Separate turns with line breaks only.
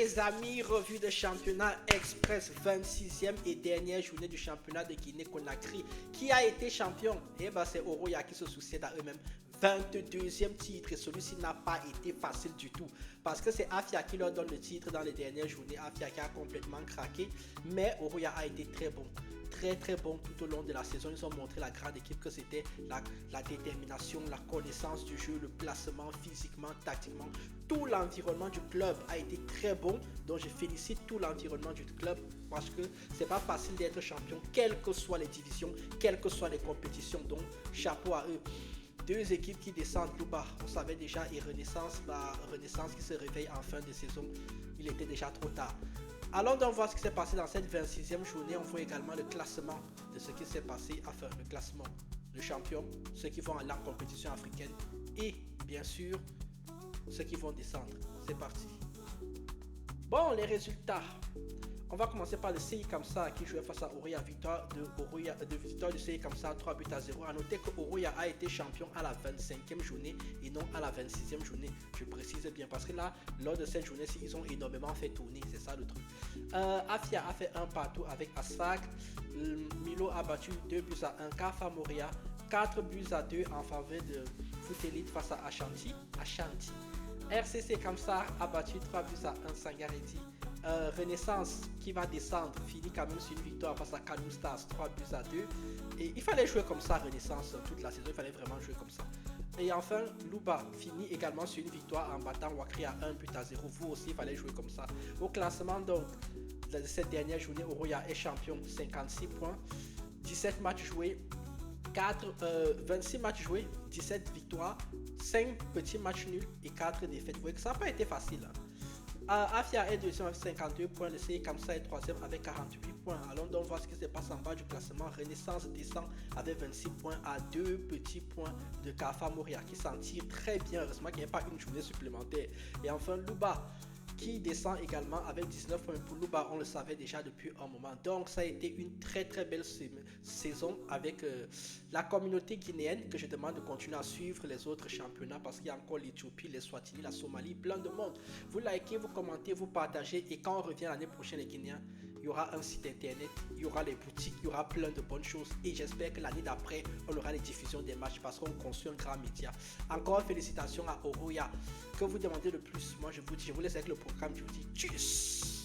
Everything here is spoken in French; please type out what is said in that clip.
Les amis, revue de championnat express, 26e et dernière journée du championnat de Guinée-Conakry. Qui a été champion? Eh ben c'est Oroya qui se souciait d'eux-mêmes. 22e titre et celui-ci n'a pas été facile du tout parce que c'est Afia qui leur donne le titre dans les dernières journées. Afia qui a complètement craqué, mais Oroya a été très bon. Très bon tout au long de la saison. Ils ont montré la grande équipe que c'était la détermination, la connaissance du jeu, le placement physiquement, tactiquement. Tout l'environnement du club a été très bon. Donc je félicite tout l'environnement du club parce que c'est pas facile d'être champion, quelles que soient les divisions, quelles que soient les compétitions. Donc chapeau à eux. Deux équipes qui descendent plus bas. On savait déjà, et Renaissance qui se réveille en fin de saison. Il était déjà trop tard. Allons donc voir ce qui s'est passé dans cette 26e journée. On voit également le classement de ce qui s'est passé, enfin le classement, le champion, ceux qui vont aller en compétition africaine et bien sûr ceux qui vont descendre. C'est parti. Bon, les résultats. On va commencer par le CI Kamsa qui jouait face à Oroya, victoire de CI Kamsa 3 buts à 0. A noter que Oroya a été champion à la 25e journée et non à la 26e journée. Je précise bien parce que là, lors de cette journée-ci, ils ont énormément fait tourner, c'est ça le truc. Afia a fait un partout avec Asfak. Milo a battu 2 buts à 1. Kafa Moria 4 buts à 2 en faveur de Foot Elite face à Ashanti. RCC Kamsa a battu 3 buts à 1 Sangareti. Renaissance qui va descendre finit quand même sur une victoire face à Kanoum Stars 3 buts à 2 et il fallait jouer comme ça Renaissance toute la saison, il fallait vraiment jouer comme ça. Et enfin Luba finit également sur une victoire en battant Wakri à 1 but à 0. Vous aussi il fallait jouer comme ça. Au classement donc de cette dernière journée, Oroya est champion, 56 points, 17 matchs joués, 26 matchs joués, 17 victoires, 5 petits matchs nuls et 4 défaites. Vous voyez que ça n'a pas été facile. Afia est deuxième avec 52 points, le CI Kamsa est troisième avec 48 points. Allons donc voir ce qui se passe en bas du classement. Renaissance descend avec 26 points à 2 petits points de Kafa Moria qui s'en tire très bien. Heureusement qu'il n'y a pas une journée supplémentaire. Et enfin Luba qui descend également avec 19 points. Pour Luba, on le savait déjà depuis un moment. Donc ça a été une très belle saison avec la communauté guinéenne que je demande de continuer à suivre les autres championnats parce qu'il y a encore l'Éthiopie, les Swatini, la Somalie, plein de monde. Vous likez, vous commentez, vous partagez et quand on revient l'année prochaine les Guinéens, il y aura un site internet, il y aura les boutiques, il y aura plein de bonnes choses et j'espère que l'année d'après, on aura les diffusions des matchs parce qu'on construit un grand média. Encore félicitations à Oroya. Que vous demandez le plus, moi je vous dis, je vous laisse avec le programme, je vous dis tchuss.